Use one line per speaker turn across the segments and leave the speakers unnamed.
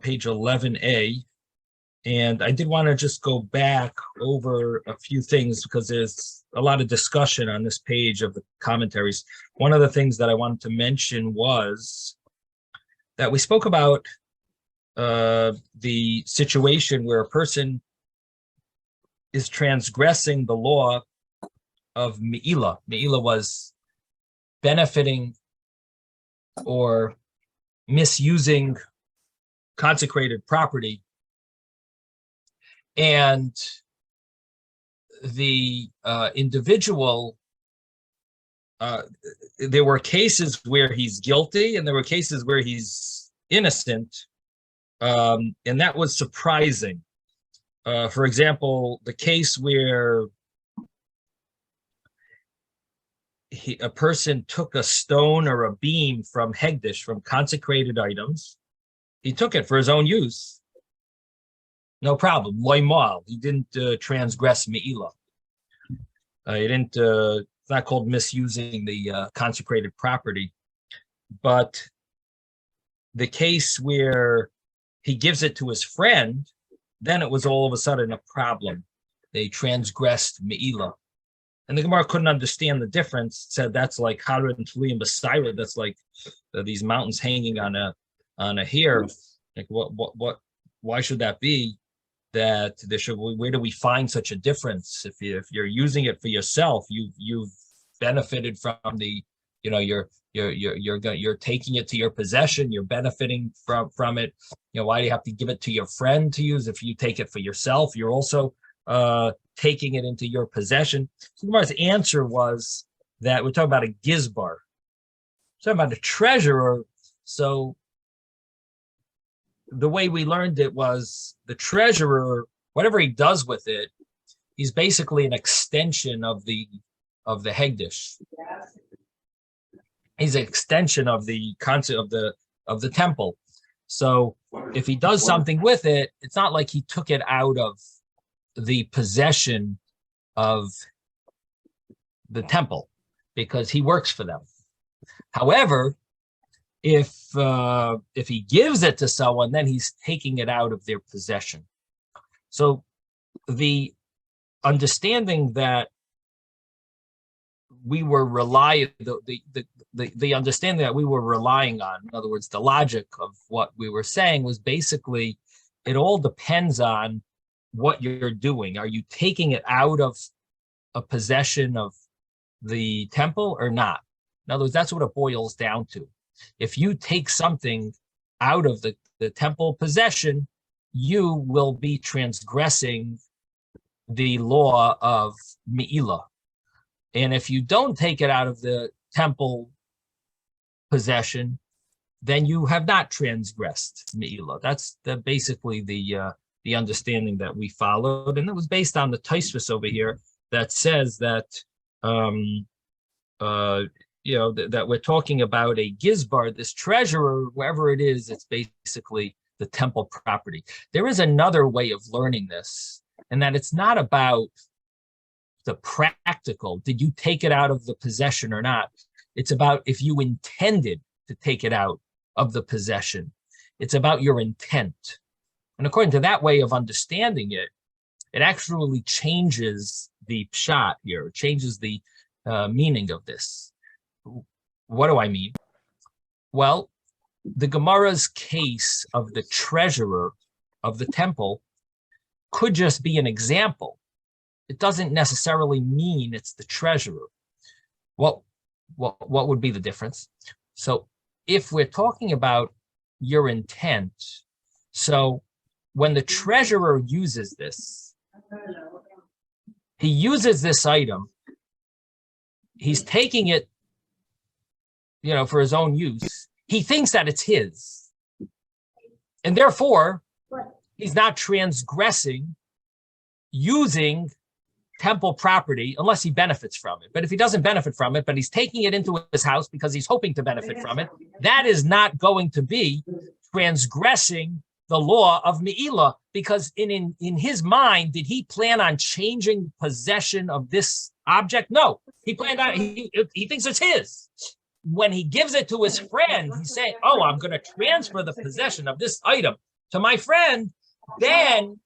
page 11a. And I did want to just go back over a few things because there's a lot of discussion on this page of the commentaries. One of the things that I wanted to mention was that we spoke about the situation where a person is transgressing the law of Me'ilah. Me'ilah was benefiting or misusing consecrated property. And the individual, there were cases where he's guilty and there were cases where he's innocent. And that was surprising. For example, the case where a person took a stone or a beam from Hegdish, from consecrated items, he took it for his own use. No problem. Loimal. He didn't transgress Me'ilah. He didn't. It's not called misusing the consecrated property. But the case where he gives it to his friend, then it was all of a sudden a problem. They transgressed Me'ilah. And the Gemara couldn't understand the difference. Said that's like Harad and Tuli and Basira. That's like these mountains hanging on a hair. Like what? Why should that be? That there should. Where do we find such a difference? If you're using it for yourself, you've benefited from the, you're taking it to your possession. You're benefiting from it. Why do you have to give it to your friend to use? If you take it for yourself, you're also taking it into your possession. So Gemara's answer was that we're talking about a gizbar. We're talking about a treasurer. So the way we learned it was the treasurer, whatever he does with it, he's basically an extension of the Hegdish. He's an extension of the concept of the temple. So if he does something with it, it's not like he took it out of the possession of the temple because he works for them. However, if he gives it to someone, then he's taking it out of their possession. So the understanding that we were the understanding that we were relying on, in other words, the logic of what we were saying was basically it all depends on what you're doing. Are you taking it out of a possession of the temple or not? In other words, that's what it boils down to. If you take something out of the temple possession, you will be transgressing the law of Me'ilah. And if you don't take it out of the temple possession, then you have not transgressed Me'ilah. That's basically the understanding that we followed. And it was based on the Tosfos over here that says that that we're talking about a gizbar, this treasurer, wherever it is, it's basically the temple property. There is another way of learning this, and that it's not about the practical, did you take it out of the possession or not? It's about if you intended to take it out of the possession. It's about your intent. And according to that way of understanding it, it actually changes the pshat here, it changes the meaning of this. What do I mean? Well, the Gemara's case of the treasurer of the temple could just be an example. It doesn't necessarily mean it's the treasurer. What would be the difference? So if we're talking about your intent, so when the treasurer uses this, he uses this item, he's taking it, for his own use. He thinks that it's his. And therefore, he's not transgressing using temple property unless he benefits from it. But if he doesn't benefit from it, but he's taking it into his house because he's hoping to benefit from it, that is not going to be transgressing the law of Me'ilah, because in his mind, did he plan on changing possession of this object? No, he planned on, he thinks it's his. When he gives it to his friend, he's saying, oh, I'm going to transfer the possession of this item to my friend, then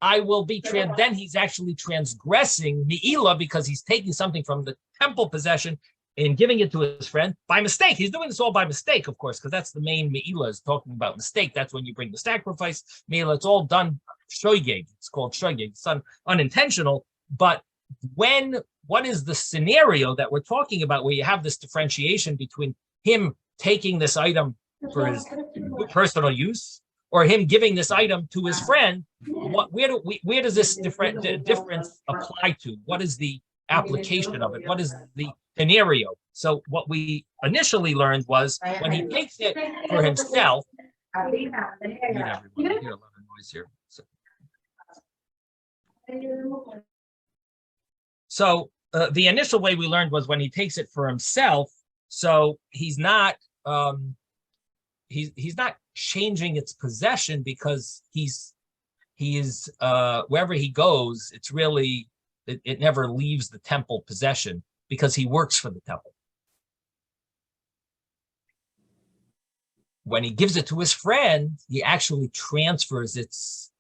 I will be then he's actually transgressing Me'ilah because he's taking something from the temple possession and giving it to his friend by mistake. He's doing this all by mistake, of course, because that's the main Me'ilah is talking about mistake. That's when you bring the sacrifice. Me'ilah, it's all done shoygeg. It's called shoygeg. It's unintentional. But what is the scenario that we're talking about where you have this differentiation between him taking this item for his personal use or him giving this item to his friend? Where does this difference apply to? What is the application of it? What is the scenario? So what we initially learned was when he takes it for himself. So the initial way we learned was when he takes it for himself. So he's not he's not changing its possession because he is wherever he goes, it's really it never leaves the temple possession because he works for the temple. When he gives it to his friend, he actually transfers its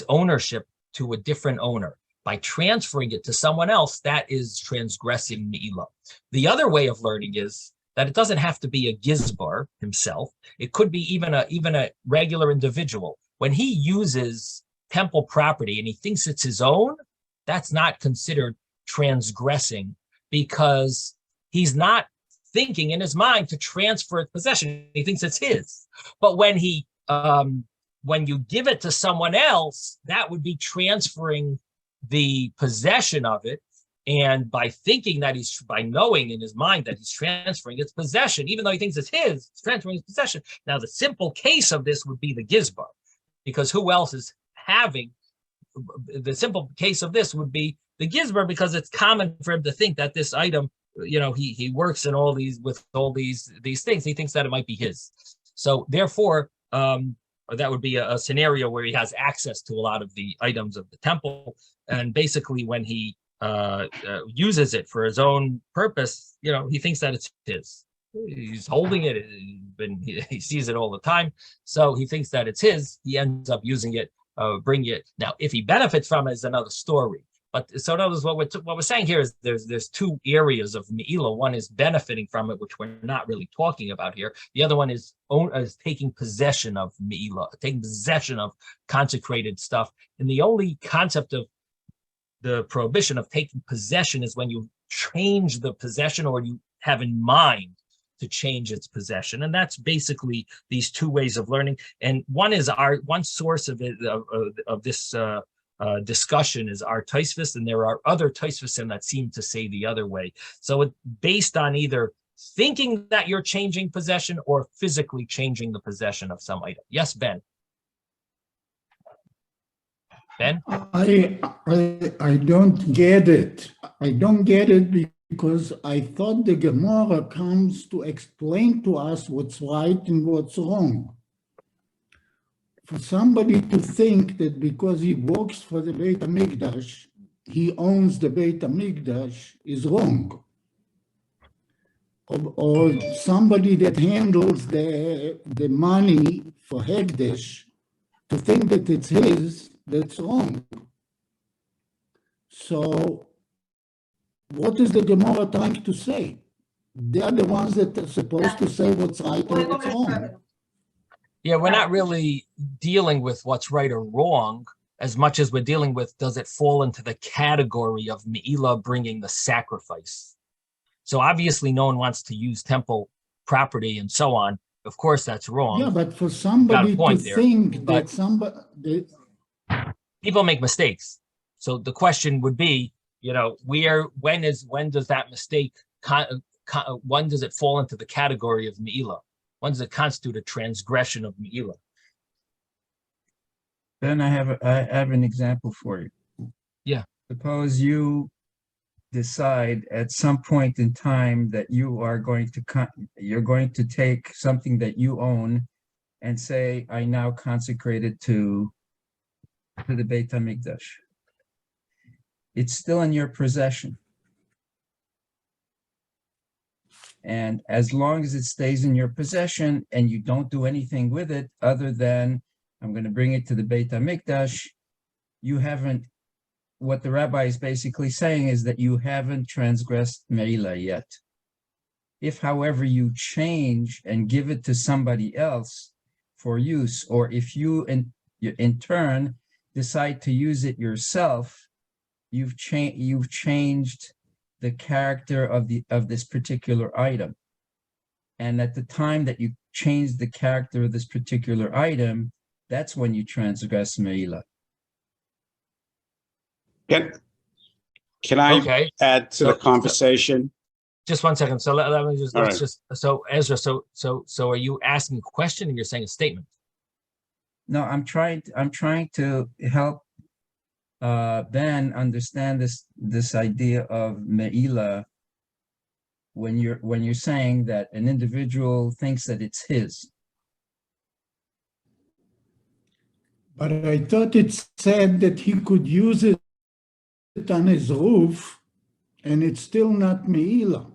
ownership to a different owner. By transferring it to someone else, that is transgressing Me'ilah. The other way of learning is that it doesn't have to be a gizbar himself. It could be even a regular individual. When he uses temple property and he thinks it's his own, that's not considered transgressing because he's not thinking in his mind to transfer possession. He thinks it's his. But when you give it to someone else, that would be transferring the possession of it. And by thinking that by knowing in his mind that he's transferring its possession, even though he thinks it's his, it's transferring his possession. Now, the simple case of this would be the gizbar, because who else is having the simple case of this would be the gizbar, because it's common for him to think that this item, he works in all these things. He thinks that it might be his. So therefore, that would be a scenario where he has access to a lot of the items of the temple, and basically when he uses it for his own purpose, he thinks that it's his. He's holding it, he sees it all the time, so he thinks that it's his. He ends up using it, bringing it. Now, if he benefits from it is another story. But so notice what we're saying here is there's two areas of Me'ilah. One is benefiting from it, which we're not really talking about here. The other one is taking possession of Me'ilah, taking possession of consecrated stuff. And the only concept of the prohibition of taking possession is when you change the possession or you have in mind to change its possession. And that's basically these two ways of learning. And one source of it, of this discussion is our Tosfos, and there are other Tosfosim that seem to say the other way. So it's based on either thinking that you're changing possession or physically changing the possession of some item. Yes, Ben? Ben?
I don't get it. I don't get it because I thought the Gemara comes to explain to us what's right and what's wrong. For somebody to think that because he works for the Beit HaMikdash, he owns the Beit HaMikdash is wrong. Or somebody that handles the money for Hekdesh, to think that it's his, that's wrong. So what is the Gemara trying to say? They are the ones that are supposed to say what's right or what's wrong.
Yeah, we're not really dealing with what's right or wrong as much as we're dealing with, does it fall into the category of Me'ilah bringing the sacrifice? So obviously no one wants to use temple property and so on. Of course, that's wrong.
Yeah, but for somebody to think that somebody...
People make mistakes. So the question would be, when does that mistake, when does it fall into the category of Me'ilah? When does it constitute a transgression of Me'ilah?
Then I have an example for you.
Yeah.
Suppose you decide at some point in time that you're going to take something that you own and say, I now consecrate it to the Beit HaMikdash. It's still in your possession. And as long as it stays in your possession and you don't do anything with it other than I'm going to bring it to the Beit HaMikdash. You haven't, what the rabbi is basically saying is that you haven't transgressed Meila yet. If, however, you change and give it to somebody else for use, or if you in turn decide to use it yourself, you've changed the character of this particular item. And at the time that you change the character of this particular item, that's when you transgress Meila.
Can I
Okay.
add to the conversation?
Just one second. So let me just,
All
let's
right.
just, so Ezra, so are you asking a question and you're saying a statement?
No, I'm trying to help Ben understand this idea of Meila when you're saying that an individual thinks that it's his.
But I thought it said that he could use it on his roof, and it's still not Meila.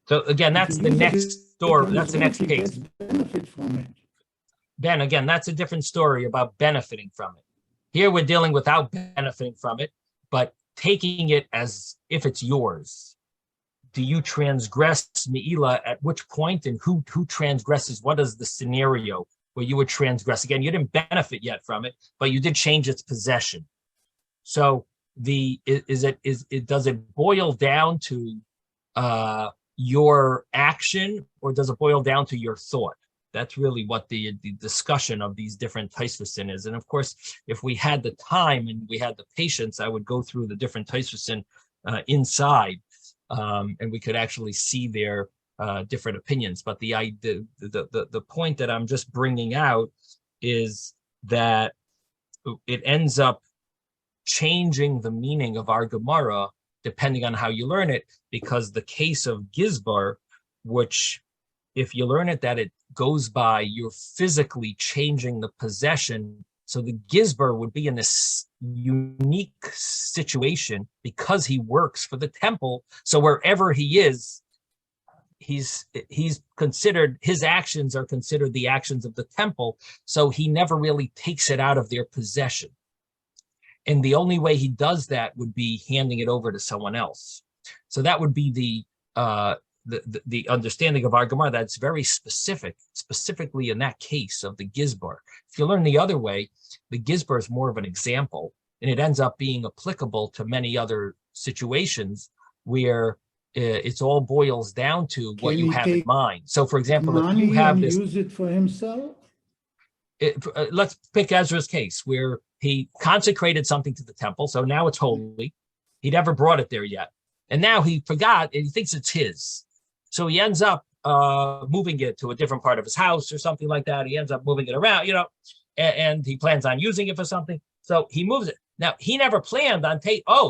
So again, that's the next story. That's the next
He
case.
gets benefit from it.
Ben, again, that's a different story about benefiting from it. Here we're dealing without benefiting from it, but taking it as if it's yours. Do you transgress Meila at which point, and who transgresses? What is the scenario where you would transgress? Again, you didn't benefit yet from it, but you did change its possession. So does it boil down to your action, or does it boil down to your thought? That's really what the discussion of these different Taisvasin is. And of course, if we had the time and we had the patience, I would go through the different Taisvasin inside, and we could actually see their different opinions. But the point that I'm just bringing out is that it ends up changing the meaning of our Gemara depending on how you learn it, because the case of Gizbar, which if you learn it that it goes by you're physically changing the possession, so the Gizbar would be in this unique situation because he works for the temple. So wherever he is, he's considered, his actions are considered the actions of the temple. So he never really takes it out of their possession. And the only way he does that would be handing it over to someone else. So that would be the understanding of our Gemara. That's very specifically in that case of the Gizbar. If you learn the other way, the Gizbar is more of an example, and it ends up being applicable to many other situations where it's all boils down to what you have in mind. So, for example, if you have this,
use it for himself.
Let's pick Ezra's case where he consecrated something to the temple, so now it's holy. He never brought it there yet, and now he forgot and he thinks it's his. So he ends up moving it to a different part of his house or something like that. He ends up moving it around, and he plans on using it for something. So he moves it. Now, he never planned on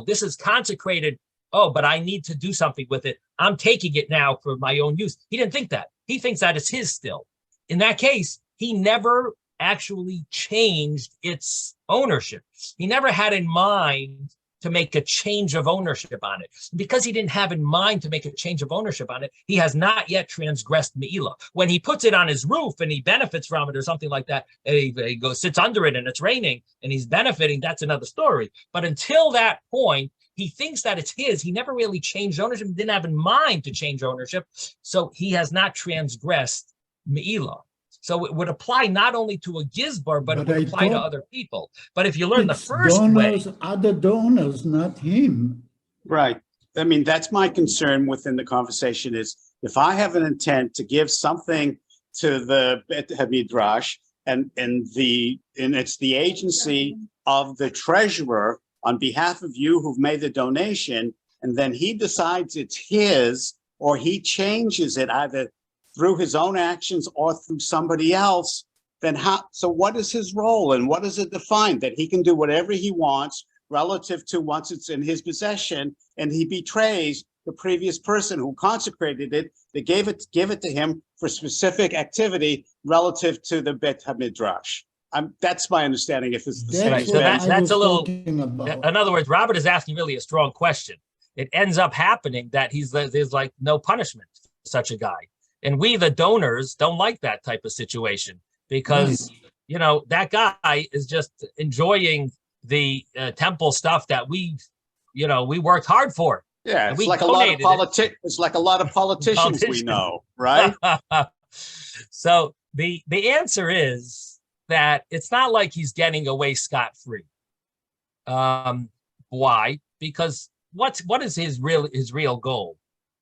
this is consecrated. Oh, but I need to do something with it. I'm taking it now for my own use. He didn't think that. He thinks that it's his still. In that case, he never actually changed its ownership. He never had in mind to make a change of ownership on it. Because he didn't have in mind to make a change of ownership on it, he has not yet transgressed Meila. When he puts it on his roof and he benefits from it or something like that, he goes, sits under it and it's raining and he's benefiting, that's another story. But until that point, he thinks that it's his. He never really changed ownership, didn't have in mind to change ownership. So he has not transgressed Meila. So it would apply not only to a Gizbar, but it would apply to other people. But if you learn the first way,
other donors, not him.
Right. I mean, that's my concern within the conversation is if I have an intent to give something to the Bet HaMidrash and it's the agency of the treasurer on behalf of you who've made the donation, and then he decides it's his, or he changes it either through his own actions or through somebody else, then so what is his role and what does it define? That he can do whatever he wants relative to once it's in his possession, and he betrays the previous person who consecrated it, they gave it to him for specific activity relative to the Bet HaMidrash. That's my understanding. If it's the same.
Right, so that's a little, in other words, Robert is asking really a strong question. It ends up happening that there's like no punishment for such a guy. And we, the donors, don't like that type of situation because that guy is just enjoying the temple stuff that we worked hard for.
Yeah,
And
it's
we
like a lot of
donated
it's like a lot of politicians we know, right?
So the answer is that it's not like he's getting away scot-free. Why? Because what is his real goal?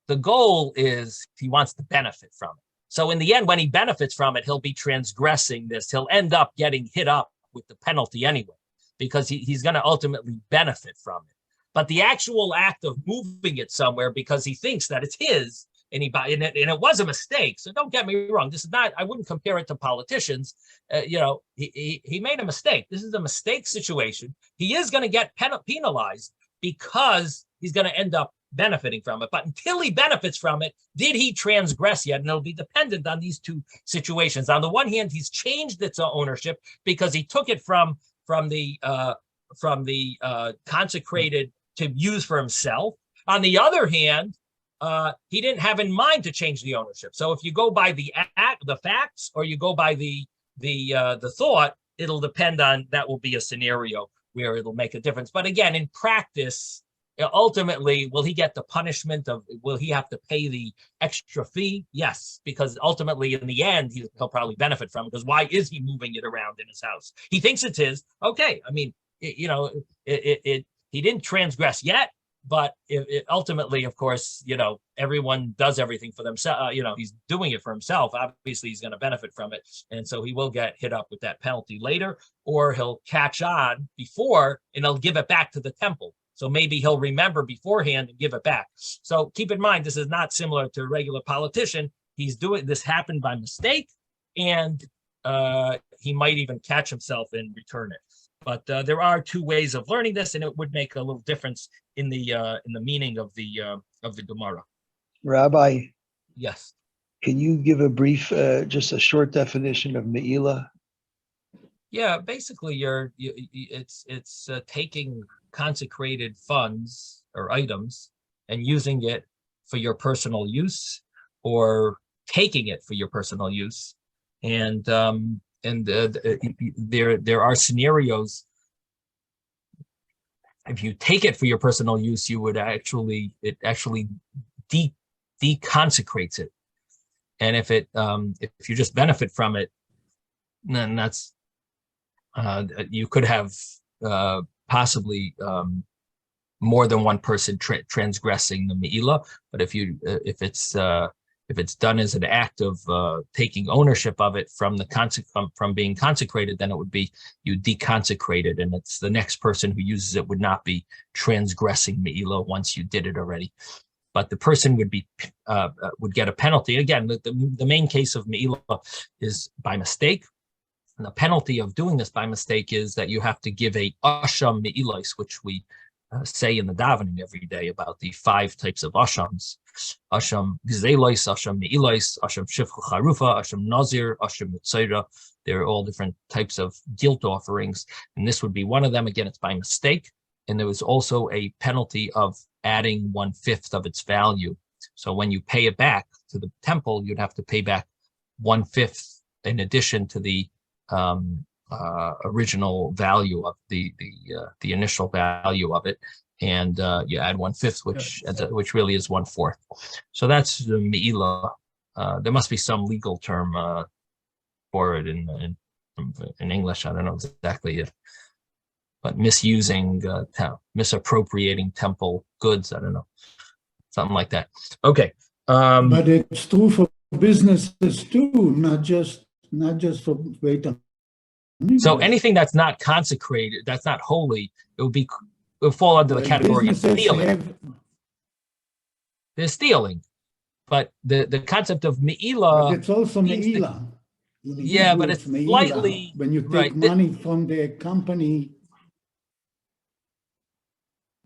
The goal is he wants to benefit from it. So in the end, when he benefits from it, he'll be transgressing this. He'll end up getting hit up with the penalty anyway, because he's going to ultimately benefit from it. But the actual act of moving it somewhere because he thinks that it's his, and it was a mistake. So don't get me wrong. This is not, I wouldn't compare it to politicians. He made a mistake. This is a mistake situation. He is going to get penalized because he's going to end up benefiting from it. But until he benefits from it, did he transgress yet? And it'll be dependent on these two situations. On the one hand, he's changed its ownership because he took it from the consecrated to use for himself. On the other hand, he didn't have in mind to change the ownership. So if you go by the facts, or you go by the thought, it'll depend on, that will be a scenario where it'll make a difference. But again, in practice, ultimately, will he get the punishment will he have to pay the extra fee? Yes, because ultimately in the end, he'll probably benefit from it, because why is he moving it around in his house? He thinks it's his. Okay. I mean, he didn't transgress yet, but ultimately, of course, everyone does everything for themselves. He's doing it for himself. Obviously, he's going to benefit from it. And so he will get hit up with that penalty later, or he'll catch on before and he'll give it back to the temple. So maybe he'll remember beforehand and give it back. So keep in mind, this is not similar to a regular politician. This happened by mistake, and he might even catch himself and return it. But there are two ways of learning this, and it would make a little difference in the meaning of the Gemara.
Rabbi,
yes,
can you give a brief, just a short definition of me'ilah?
Yeah, basically, it's taking consecrated funds or items and using it for your personal use, or taking it for your personal use, and there are scenarios. If you take it for your personal use, you would actually deconsecrates it, and if you just benefit from it, then that's you could have possibly more than one person transgressing the me'ilah. But if it's done as an act of taking ownership of it from being consecrated, then it would be you deconsecrated, and it's the next person who uses it would not be transgressing me'ilah once you did it already. But the person would get a penalty. Again, the main case of me'ilah is by mistake. And the penalty of doing this by mistake is that you have to give a asham me'ilos, which we say in the davening every day about the 5 types of ashams: asham gzelos, asham me'ilos, asham shifcha charufa, asham nazir, asham mitzayra. They're all different types of guilt offerings, and this would be one of them. Again, it's by mistake, and there was also a penalty of adding 1/5 of its value. So when you pay it back to the temple, you'd have to pay back 1/5 in addition to the original value of the initial value of it, and you add 1/5, which really is 1/4. So that's the me'ilah. There must be some legal term for it in English. I don't know exactly, but misappropriating temple goods. I don't know, something like that. Okay,
but it's true for businesses too, not just for Beit HaMikdash.
So anything that's not consecrated, that's not holy, it will fall under the category of stealing. There's stealing, but the concept of me'ilah.
But it's also me'ilah.
Yeah, but it's slightly
when you take money from the company.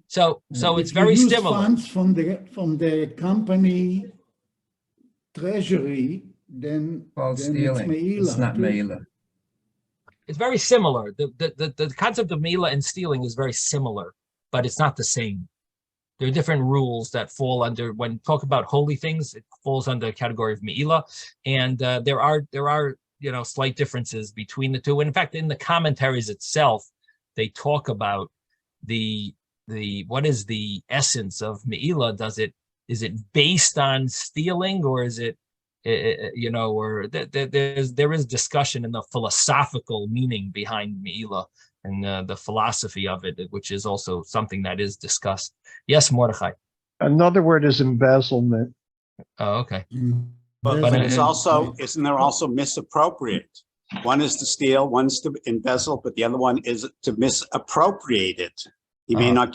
So it's very similar.
Funds from the company treasury, then
stealing. It's not me'ilah.
It's very similar. The concept of me'ilah and stealing is very similar, but it's not the same. There are different rules that fall under, when talk about holy things, it falls under the category of me'ilah, and there are slight differences between the two. And in fact, in the commentaries itself, they talk about the what is the essence of Me'ilah? Is it based on stealing, or is it, or there is discussion in the philosophical meaning behind Me'ilah and the philosophy of it, which is also something that is discussed. Yes, Mordechai.
Another word is embezzlement.
Oh, okay.
But it's also, isn't there also misappropriate? One is to steal, one's to embezzle, but the other one is to misappropriate it. He may not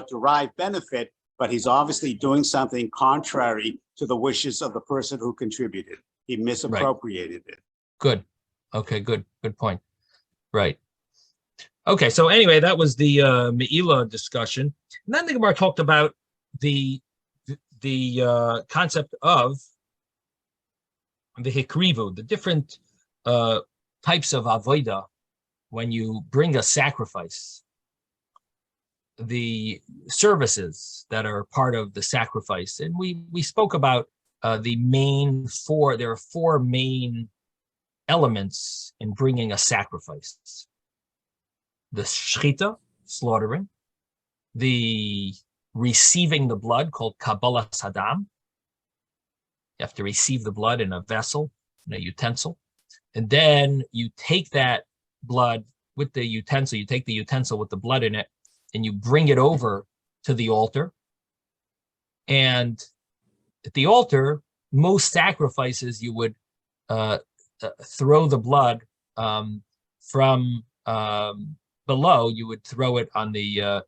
derive benefit, but he's obviously doing something contrary to the wishes of the person who contributed. He misappropriated it.
Good. Okay, good point. Right. Okay, so anyway, that was the Me'ilah discussion. And then the Gemara talked about the concept of the hikrivu, the different types of avodah when you bring a sacrifice, the services that are part of the sacrifice. And we spoke about there are four main elements in bringing a sacrifice: the shchita, slaughtering; the receiving the blood, called kabbalas hadam. You have to receive the blood in a vessel, in a utensil, and then you take that blood with the utensil. You take the utensil with the blood in it, and you bring it over to the altar. And at the altar, most sacrifices you would throw the blood from below. You would throw it on the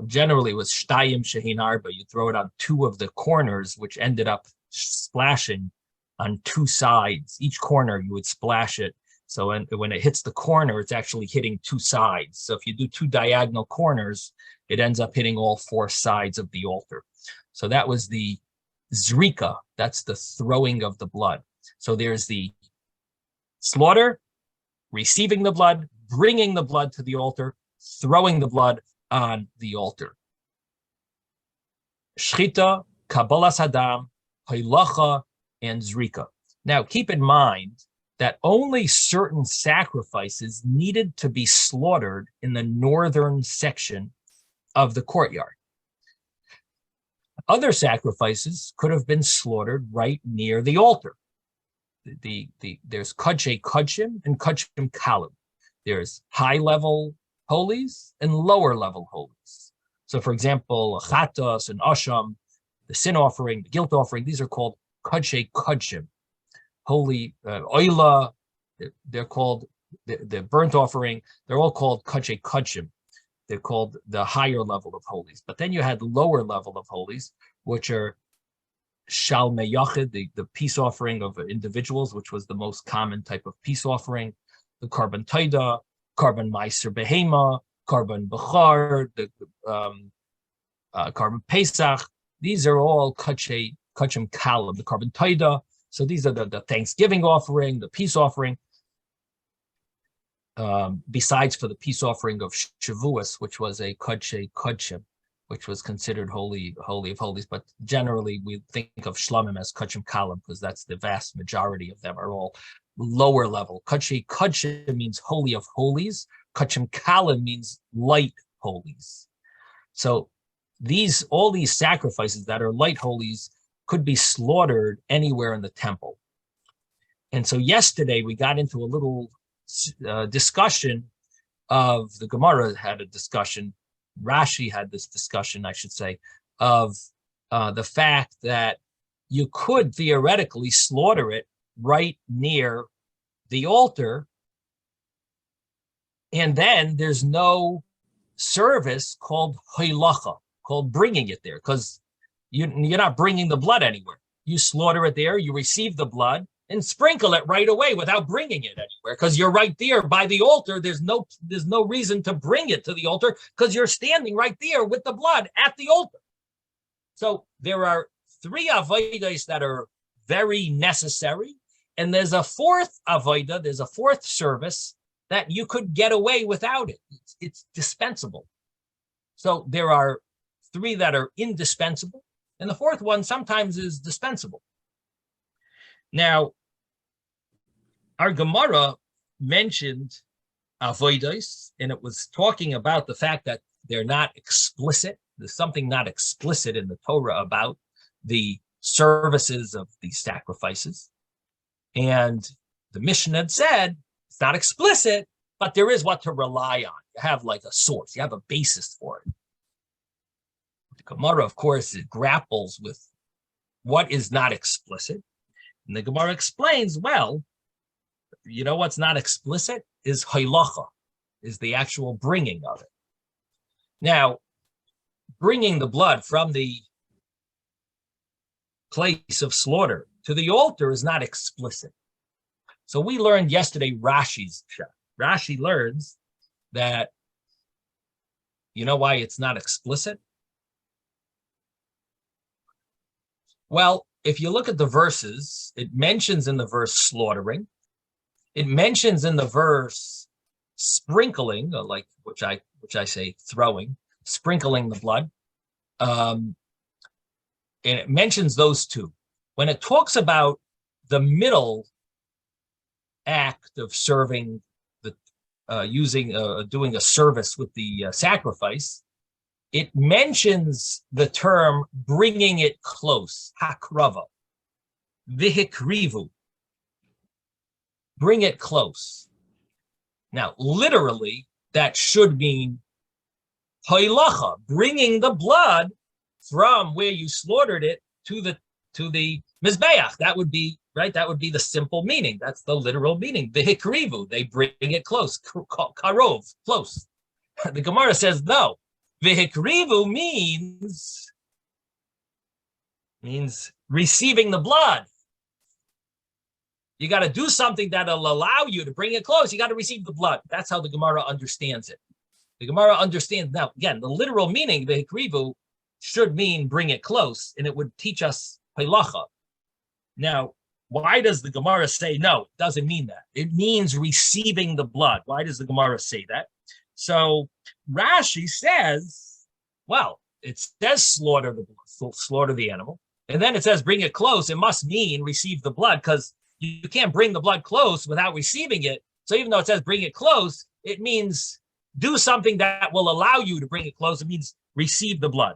generally it was shtayim shehin arba. You throw it on two of the corners, which ended up splashing on two sides. Each corner you would splash it. So when it hits the corner, it's actually hitting two sides. So if you do two diagonal corners, it ends up hitting all four sides of the altar. So that was the zrika. That's the throwing of the blood. So there's the slaughter, receiving the blood, bringing the blood to the altar, throwing the blood on the altar. Shchita, kabbalas hadam, halacha, and zrika. Now, keep in mind that only certain sacrifices needed to be slaughtered in the northern section of the courtyard. Other sacrifices could have been slaughtered right near the altar. There's kodshei kodshim and kodshim kalim. There's high-level holies and lower-level holies. So, for example, chatas and asham, the sin offering, the guilt offering, these are called kodshei kodshim. Holy oila, they're called the burnt offering. They're all called kodshei kodshim. They're called the higher level of holies. But then you had lower level of holies, which are shalmei yachid, the peace offering of individuals, which was the most common type of peace offering, the korban taida, korban meiser behema, korban bechar, the korban pesach. These are all kodshei kodshim kalim, the korban taida. So these are the Thanksgiving offering, the peace offering. Besides for the peace offering of Shavuos, which was a kodshei kodshim, which was considered holy of holies. But generally, we think of shlamim as kodshim kalim because that's the vast majority of them are all lower level. Kodshei kodshim means holy of holies. Kodshim kalim means light holies. So all these sacrifices that are light holies could be slaughtered anywhere in the temple. And so yesterday we got into a little discussion of, the Gemara had a discussion, Rashi had this discussion, I should say, of the fact that you could theoretically slaughter it right near the altar, and then there's no service called halacha, called bringing it there, because you're not bringing the blood anywhere. You slaughter it there, you receive the blood, and sprinkle it right away without bringing it anywhere, because you're right there by the altar. There's no reason to bring it to the altar because you're standing right there with the blood at the altar. So there are three avodas that are very necessary, and there's a fourth avodah, there's a fourth service that you could get away without it. It's dispensable. So there are three that are indispensable, And the fourth one sometimes is dispensable. Now, our Gemara mentioned avodos, and it was talking about the fact that they're not explicit. There's something not explicit in the Torah about the services of these sacrifices. And the Mishnah had said, it's not explicit, but there is what to rely on. You have like a source, you have a basis for it. The Gemara, of course, it grapples with what is not explicit. And the Gemara explains, well, you know what's not explicit is halacha, is the actual bringing of it. Now, bringing the blood from the place of slaughter to the altar is not explicit. So we learned yesterday Rashi's shot. Rashi learns that, you know why it's not explicit? Well, if you look at the verses, it mentions in the verse slaughtering. It mentions in the verse sprinkling, like which I say throwing, sprinkling the blood. And it mentions those two. When it talks about the middle act of serving, the doing a service with the sacrifice, it mentions the term bringing it close, hakrava, vihikrivu, bring it close. Now, literally, that should mean halacha, bringing the blood from where you slaughtered it to the mizbeach. That would be right. That would be the simple meaning. That's the literal meaning. Vihikrivu, they bring it close. Karov, close. The Gemara says no. Vihikrivu means receiving the blood. You got to do something that'll allow you to bring it close. You got to receive the blood. That's how the Gemara understands it. The Gemara understands now. Again, the literal meaning vihikrivu should mean bring it close, and it would teach us halacha. Now, why does the Gemara say no? It doesn't mean that. It means receiving the blood. Why does the Gemara say that? So Rashi says, well, it says slaughter the animal, and then it says bring it close. It must mean receive the blood, because you can't bring the blood close without receiving it. So even though it says bring it close, it means do something that will allow you to bring it close. It means receive the blood.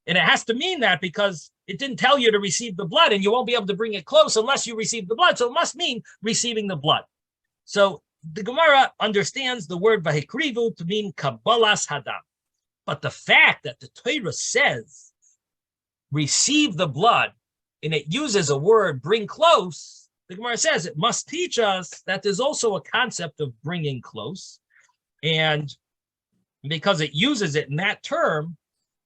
And it has to mean that because it didn't tell you to receive the blood, and you won't be able to bring it close unless you receive the blood. So it must mean receiving the blood. So the Gemara understands the word vahikrivu to mean kabbalas hadam. But the fact that the Torah says receive the blood, and it uses a word bring close, the Gemara says it must teach us that there's also a concept of bringing close. And because it uses it in that term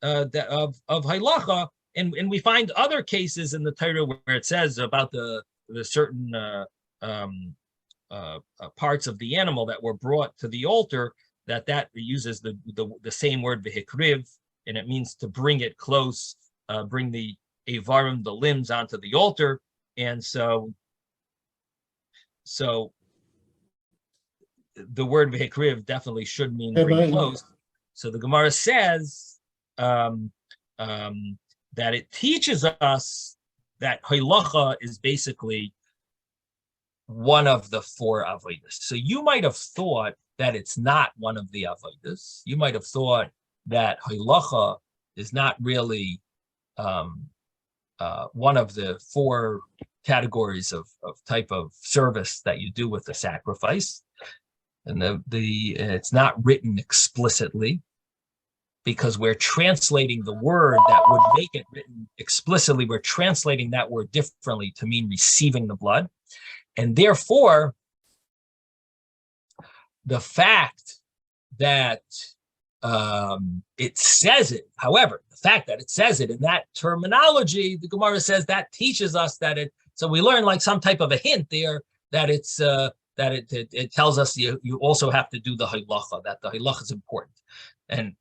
of halacha, and we find other cases in the Torah where it says about the certain parts of the animal that were brought to the altar, that uses the same word vihikriv, and it means to bring it close, bring the avarim, the limbs, onto the altar. And so the word vihikriv definitely should mean bring close. So the Gemara says that it teaches us that halacha is basically one of the four avodas. So you might have thought that it's not one of the avodas. You might have thought that halacha is not really one of the four categories of type of service that you do with the sacrifice. And it's not written explicitly, because we're translating the word that would make it written explicitly. We're translating that word differently to mean receiving the blood. And therefore, the fact that it says it, however, the fact that it says it in that terminology, the Gemara says that teaches us that it, so we learn like some type of a hint there that it's, that it tells us you also have to do the halacha, that the halacha is important. And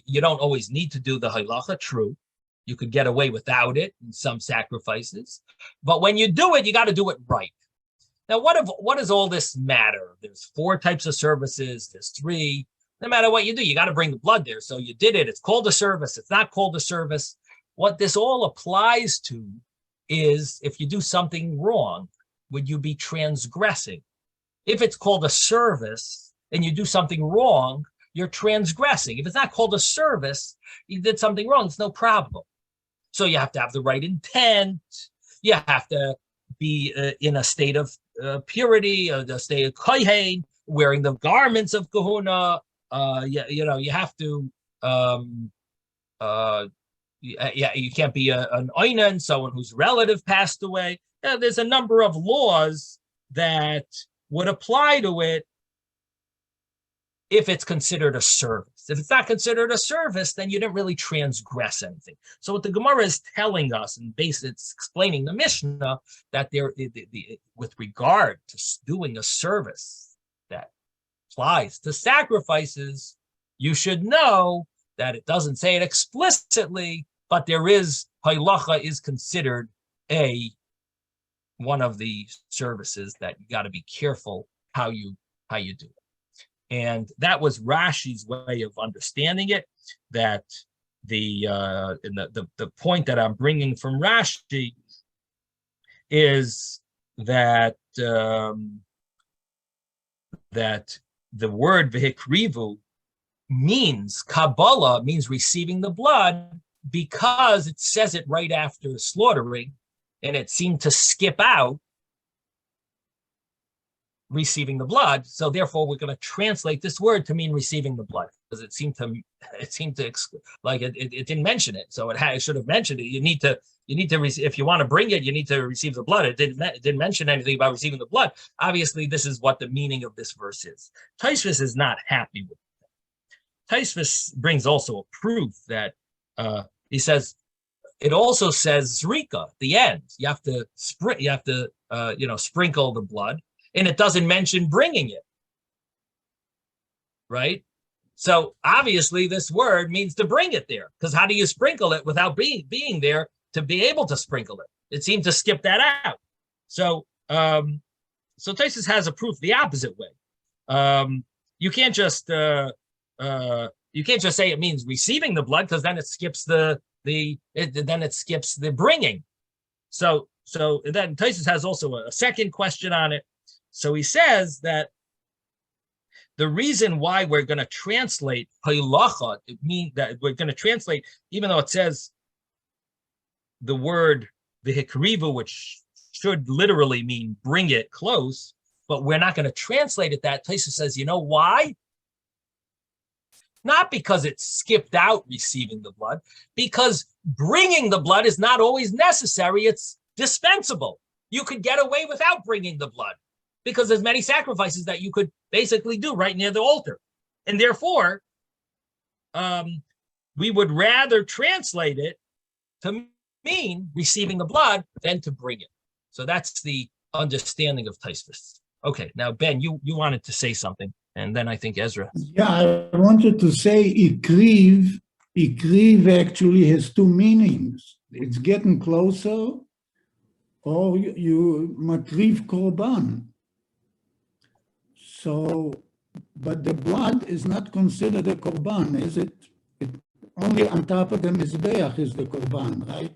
you don't always need to do the halacha, true. You could get away without it in some sacrifices. But when you do it, you got to do it right. Now, what does all this matter? There's 4 types of services. There's 3. No matter what you do, you got to bring the blood there. So you did it. It's called a service. It's not called a service. what this all applies to is if you do something wrong, would you be transgressing? If it's called a service and you do something wrong, you're transgressing. If it's not called a service, you did something wrong, it's no problem. So you have to have the right intent. You have to be in a state of purity, or the state of kohen, wearing the garments of kahuna. You have to. You can't be an oinen, someone whose relative passed away. There's a number of laws that would apply to it if it's considered a service. If it's not considered a service, then you didn't really transgress anything. So what the Gemara is telling us, and basically it's explaining the Mishnah, that with regard to doing a service that applies to sacrifices, you should know that it doesn't say it explicitly, but there is, halacha is considered one of the services that you got to be careful how you do it. And that was Rashi's way of understanding it, that the point that I'm bringing from Rashi is that that the word v'hikrivu means, Kabbalah means receiving the blood, because it says it right after slaughtering, and it seemed to skip out receiving the blood. So therefore, we're going to translate this word to mean receiving the blood, because it seemed to like it didn't mention it. So it should have mentioned it. You need to if you want to bring it, you need to receive the blood. It didn't mention anything about receiving the blood. Obviously, this is what the meaning of this verse is. Tosfos is not happy with it. Tosfos brings also a proof that he says it also says zrika, the end. You have to sprinkle the blood. And it doesn't mention bringing it, right? So obviously this word means to bring it there, because how do you sprinkle it without being there to be able to sprinkle it? It seemed to skip that out. So Tosfos has a proof the opposite way. You can't just say it means receiving the blood, because then it skips the bringing. So then Tosfos has also a second question on it. So he says that the reason why we're going to translate halacha, it means that we're going to translate, even though it says the word v'hikrivu, which should literally mean bring it close, but we're not going to translate it that. Tosfos says, you know why? Not because it skipped out receiving the blood, because bringing the blood is not always necessary. It's dispensable. You could get away without bringing the blood, because there's many sacrifices that you could basically do right near the altar. And therefore, we would rather translate it to mean receiving the blood than to bring it. So that's the understanding of Tosfos. Okay, now Ben, you wanted to say something, and then I think Ezra.
Yeah, I wanted to say ikriv actually has two meanings. It's getting closer, or you makriv korban. So, but the blood is not considered a korban, is it? Only on top of the mizbeach is the korban, right?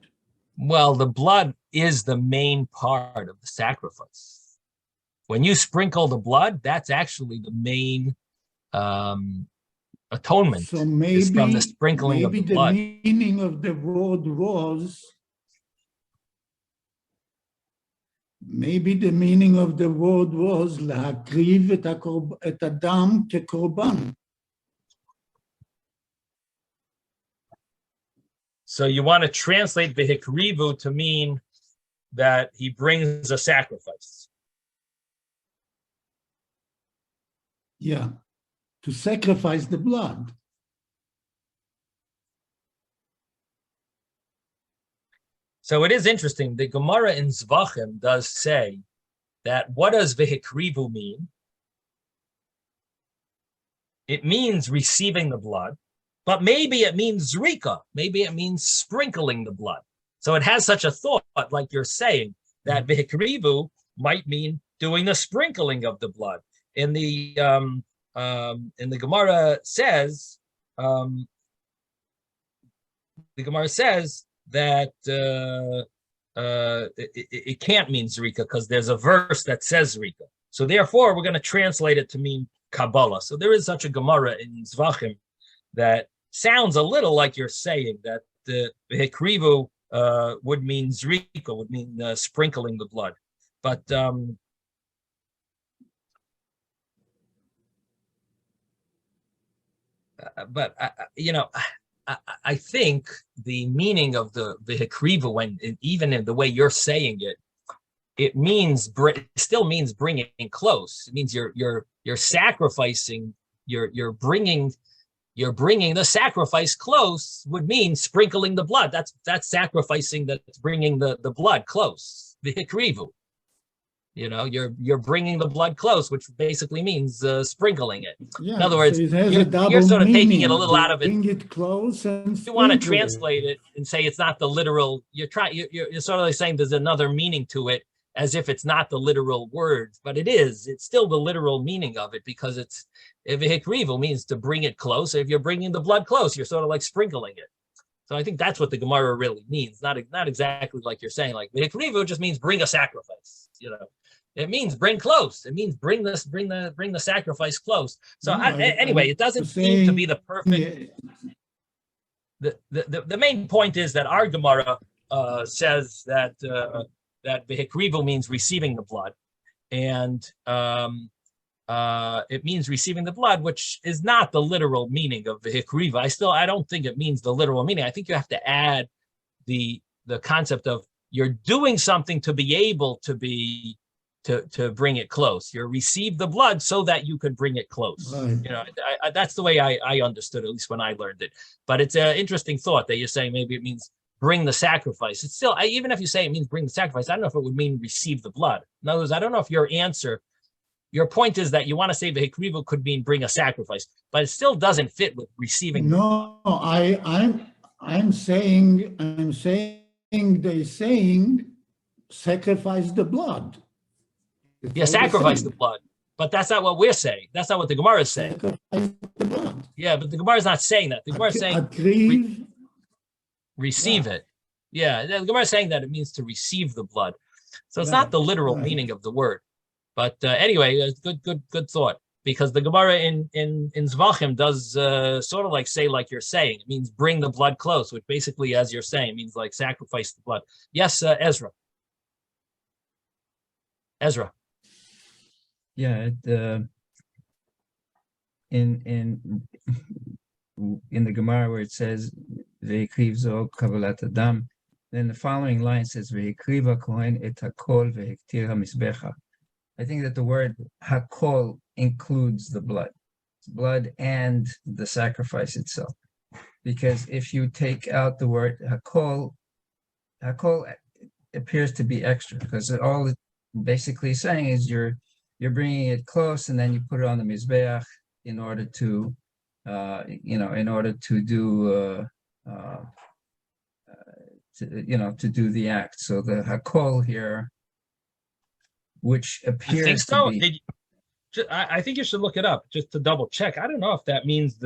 Well, the blood is the main part of the sacrifice. When you sprinkle the blood, that's actually the main atonement.
So maybe
is from the sprinkling of the blood.
Maybe the meaning of the word was. Maybe the meaning of the word was להקריב את הדם כקורבן.
So you want to translate v'hikrivu to mean that he brings a sacrifice.
Yeah, to sacrifice the blood.
So it is interesting. The Gemara in Zvachim does say that what does v'hikrivu mean? It means receiving the blood, but maybe it means zrika. Maybe it means sprinkling the blood. So it has such a thought, like you're saying, that v'hikrivu might mean doing the sprinkling of the blood. In the Gemara says, that it can't mean Zrika because there's a verse that says Zrika. So therefore, we're going to translate it to mean Kabbalah. So there is such a Gemara in Zvachim that sounds a little like you're saying that the Hekrivu would mean Zrika, would mean sprinkling the blood. But I think the meaning of the Hekriva, when even in the way you're saying it, it still means bringing close. It means you're sacrificing, you're bringing the sacrifice close would mean sprinkling the blood. That's sacrificing, that's bringing the blood close. The Hekrivu. You're bringing the blood close, which basically means sprinkling it.
Yeah,
in other words,
so
you're sort of taking it a little out of it.
Bring it close and
If you want to
sprinkle
translate it and say it's not the literal, you're sort of like saying there's another meaning to it, as if it's not the literal words, but it is. It's still the literal meaning of it, because if hikrivu means to bring it close. If you're bringing the blood close, you're sort of like sprinkling it. So I think that's what the Gemara really means. Not exactly like you're saying. Like the hikrivu just means bring a sacrifice. It means bring close. It means bring the sacrifice close. So anyway, it doesn't seem to be the perfect. The main point is that our Gemara says that that vehikrivu means receiving the blood, and it means receiving the blood, which is not the literal meaning of vehikrivu. I don't think it means the literal meaning. I think you have to add the concept of you're doing something to be able to bring it close. You receive the blood so that you could bring it close. Right. That's the way I understood it, at least when I learned it. But it's an interesting thought that you're saying maybe it means bring the sacrifice. It's still, even if you say it means bring the sacrifice, I don't know if it would mean receive the blood. In other words, I don't know if your point is that you want to say the hikrivu could mean bring a sacrifice, but it still doesn't fit with receiving.
No, I'm saying they're saying sacrifice the blood.
Yeah, sacrifice the blood. But that's not what we're saying. That's not what the Gemara is saying.
Sacrifice the blood.
Yeah, but the Gemara is not saying that. The Gemara is saying receive it. Yeah, the Gemara is saying that it means to receive the blood. So it's not the literal meaning of the word. But anyway, good thought. Because the Gemara in Zvachim does sort of like say like you're saying. It means bring the blood close, which basically, as you're saying, means like sacrifice the blood. Yes, Ezra.
Yeah, in the Gemara where it says ve'ikriv zo kavalat adam, then the following line says ve'ikriva kohen et hakol ve'hektir hamizbecha. I think that the word hakol includes the blood and the sacrifice itself, because if you take out the word hakol appears to be extra, because all it basically saying is you're bringing it close, and then you put it on the mizbeach in order to do the act. So the hakol here, which appears
think so.
to be.
I think you should look it up just to double check. I don't know if that means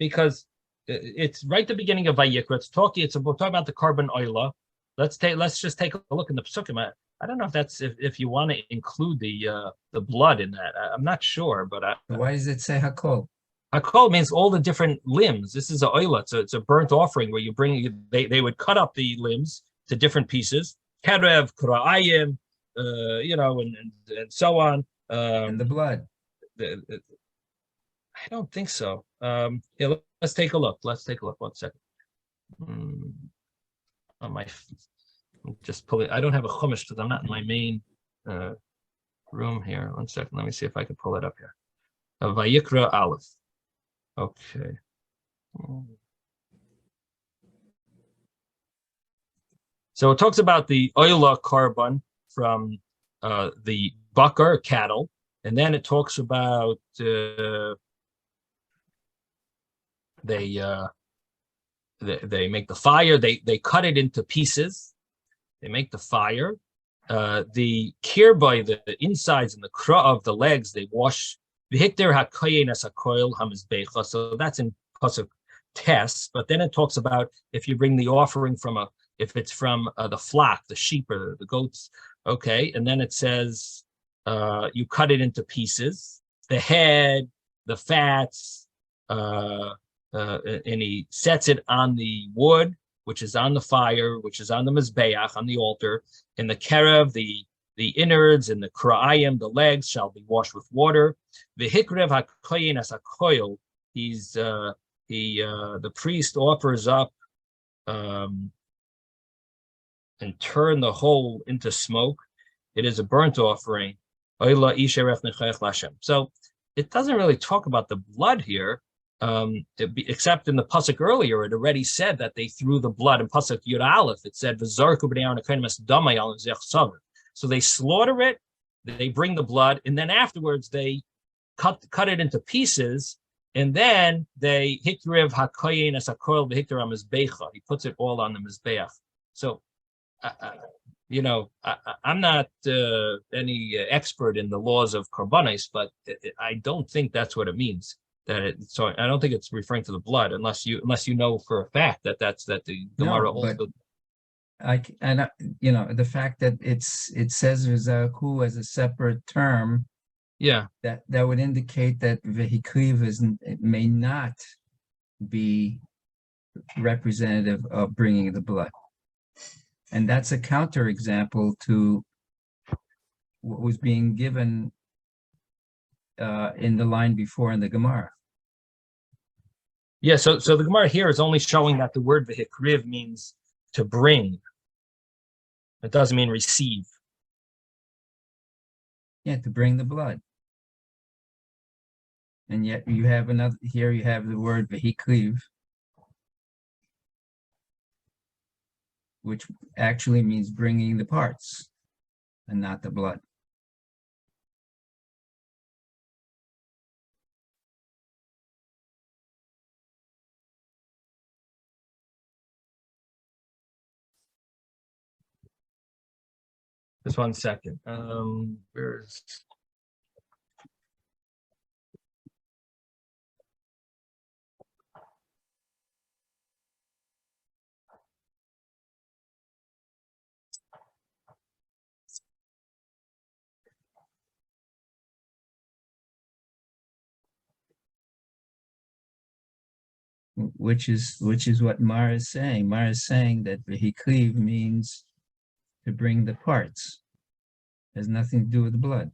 because it's right at the beginning of Vayikra. It's talking about the carbon oila. Let's just take a look in the Pesukim. I don't know if that's if you want to include the blood in that. I'm not sure, but
why does it say hakol?
Hakol means all the different limbs. This is a oila. It's a burnt offering where they would cut up the limbs to different pieces. Kerev, kra'ayim, and so on.
And the blood.
I don't think so. Let's take a look. 1 second. Just pull it. I don't have a chumash because I'm not in my main room here. 1 second. Let me see if I can pull it up here. Vayikra Aleph. Okay. So it talks about the oila carbon from the bakar cattle, and then it talks about they make the fire. They cut it into pieces. They make the fire. The kirbai, the insides and the kra of the legs, they wash. So that's in pasuk tes. But then it talks about if you bring the offering from a if it's from the flock, the sheep or the goats. Okay, and then it says you cut it into pieces, the head, the fats, and he sets it on the wood, which is on the fire, which is on the mizbeach, on the altar, and the kerev, the innards and the kra'ayim, the legs, shall be washed with water. The hikrev hakoyin as a koil, the priest offers up and turn the whole into smoke. It is a burnt offering. So it doesn't really talk about the blood here, except in the pasuk earlier, it already said that they threw the blood. In pasuk Yud Aleph, it said, so they slaughter it, they bring the blood, and then afterwards they cut it into pieces, and then they hikriv hakoyin as hakoil v'hikter mizbecha. He puts it all on the mizbeach. So, I'm not any expert in the laws of korbanos, but I don't think that's what it means. So I don't think it's referring to the blood, unless you know for a fact that the Gemara also.
The fact that it says v'zaku as a separate term,
yeah,
that would indicate that vehikriv may not be representative of bringing the blood, and that's a counterexample to what was being given in the line before in the Gemara.
Yeah, so the Gemara here is only showing that the word vehikriv means to bring. It doesn't mean receive.
Yeah, to bring the blood. And yet you have you have the word vehikriv, which actually means bringing the parts and not the blood.
Just 1 second. Where's
which is what Mara is saying. Mara is saying that vehikriv means to bring the parts. It has nothing to do with the blood.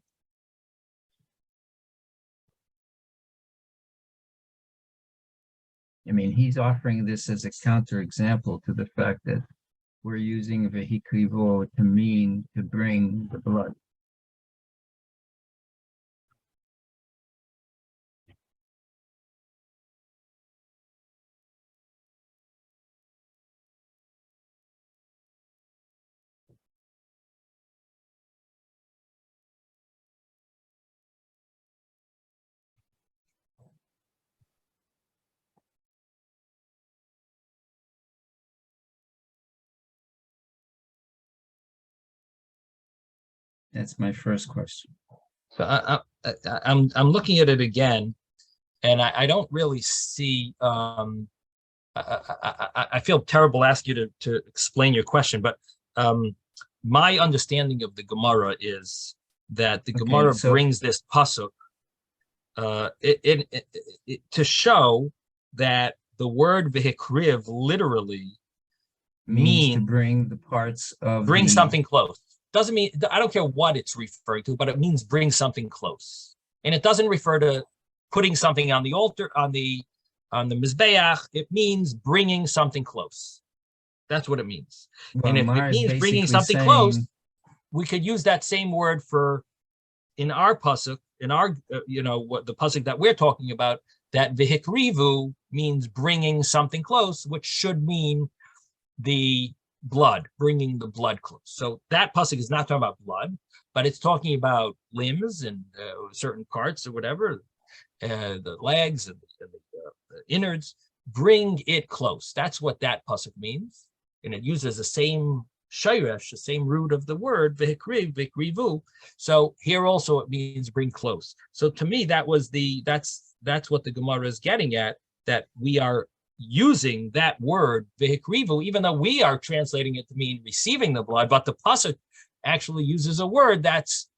I mean, he's offering this as a counterexample to the fact that we're using vehikrivo to mean to bring the blood. That's my first question.
So I'm looking at it again, and I don't really see. I feel terrible asking you to explain your question, but my understanding of the Gemara is that the Gemara brings this pasuk to show that the word vehikriv literally
means to bring the parts of
something close. Doesn't mean, I don't care what it's referring to, but it means bring something close. And it doesn't refer to putting something on the altar, on the mizbeach. It means bringing something close. That's what it means.
Well,
and if it means bringing something close, we could use that same word in our pasuk, in our what the pasuk that we're talking about, that vehikrivu means bringing something close, which should mean the blood, bringing the blood close. So that pasuk is not talking about blood, but it's talking about limbs and certain parts or whatever, the legs and the innards. Bring it close. That's what that pasuk means, and it uses the same shayresh, the same root of the word vehikriv, vehikrivu. So here also it means bring close. So to me, that's what the Gemara is getting at, that we are using that word vehikrivu, even though we are translating it to mean receiving the blood, but the pasuk actually uses a word that's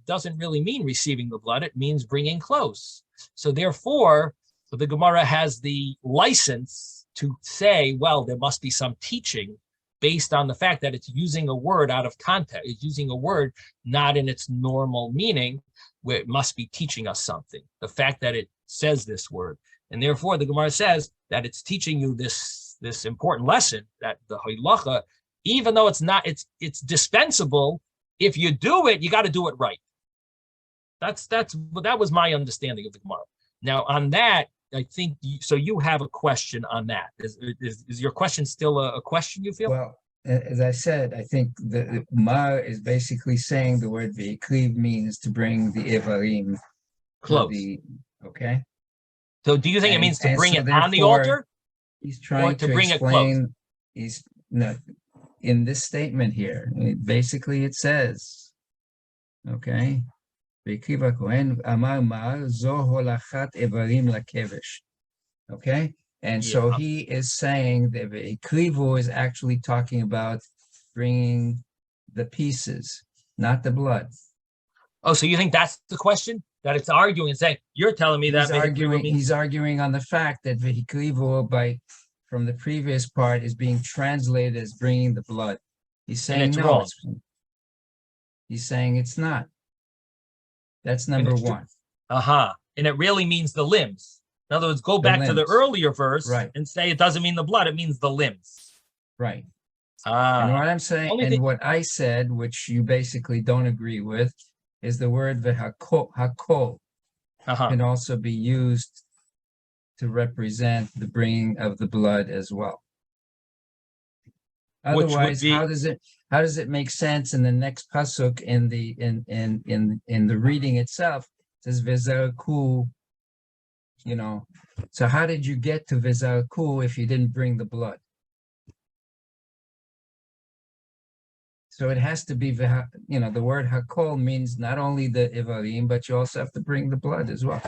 doesn't really mean receiving the blood. It means bringing close. So therefore, the Gemara has the license to say, well, there must be some teaching based on the fact that it's using a word out of context. It's using a word not in its normal meaning, where it must be teaching us something. The fact that it says this word. And therefore, the Gemara says that it's teaching you this important lesson, that the halacha, even though it's dispensable, if you do it, you got to do it right. That was my understanding of the Gemara. Now, on that, I think so. You have a question on that. Is your question still a question? You feel?
Well, as I said, I think the Mar is basically saying the word v'ikriv means to bring the ivarim
Close.
Okay.
So, do you think it means to bring
so
it on the
therefore,
altar?
He's trying
to
to
bring it
explain. In this statement here, basically it says, okay. Okay, and so he is saying that Ikrivu is actually talking about bringing the pieces, not the blood.
Oh, so you think that's the question? That it's arguing and saying, you're telling me that
he's arguing on the fact that Ikrivu from the previous part is being translated as bringing the blood. He's saying
it's
no.
wrong.
He's saying it's not. That's number one.
And it really means the limbs. In other words, go back to the earlier verse and say it doesn't mean the blood, it means the limbs.
Right. And what I'm saying, and what I said, which you basically don't agree with, is the word hakol can also be used to represent the bringing of the blood as well. Otherwise, how does it make sense in the next pasuk in the reading itself? It says v'zaraku, So how did you get to v'zaraku if you didn't bring the blood? So it has to be the word hakol means not only the ivarim, but you also have to bring the blood as well.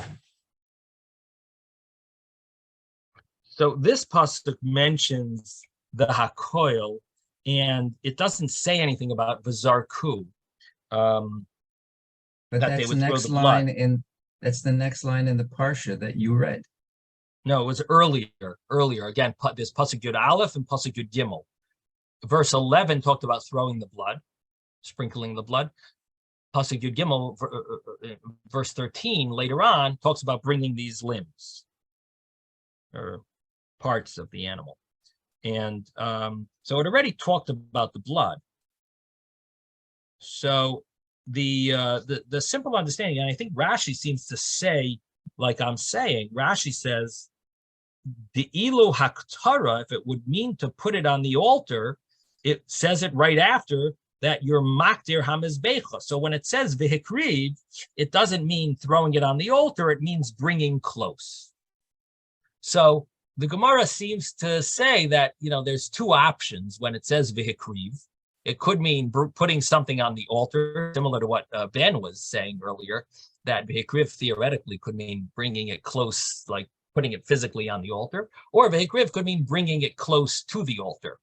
So this pasuk mentions the hakoil, and it doesn't say anything about v'zarku.
But that's the next line that's the next line in the parsha that you read.
No, it was earlier. Again, there's pasuk Yud Aleph and pasuk Yud Gimel. Verse 11 talked about throwing the blood, sprinkling the blood. Pasuk Yud Gimel, verse 13, later on, talks about bringing these limbs or parts of the animal. And so it already talked about the blood. So the simple understanding, and I think Rashi seems to say, like I'm saying, Rashi says, the ilu haktara, if it would mean to put it on the altar, it says it right after that you're makdir hamizbecha. So when it says v'hikriv, it doesn't mean throwing it on the altar, it means bringing close. So the Gemara seems to say that, there's two options when it says v'hikriv. It could mean putting something on the altar, similar to what Ben was saying earlier, that v'hikriv theoretically could mean bringing it close, like putting it physically on the altar, or v'hikriv could mean bringing it close to the altar.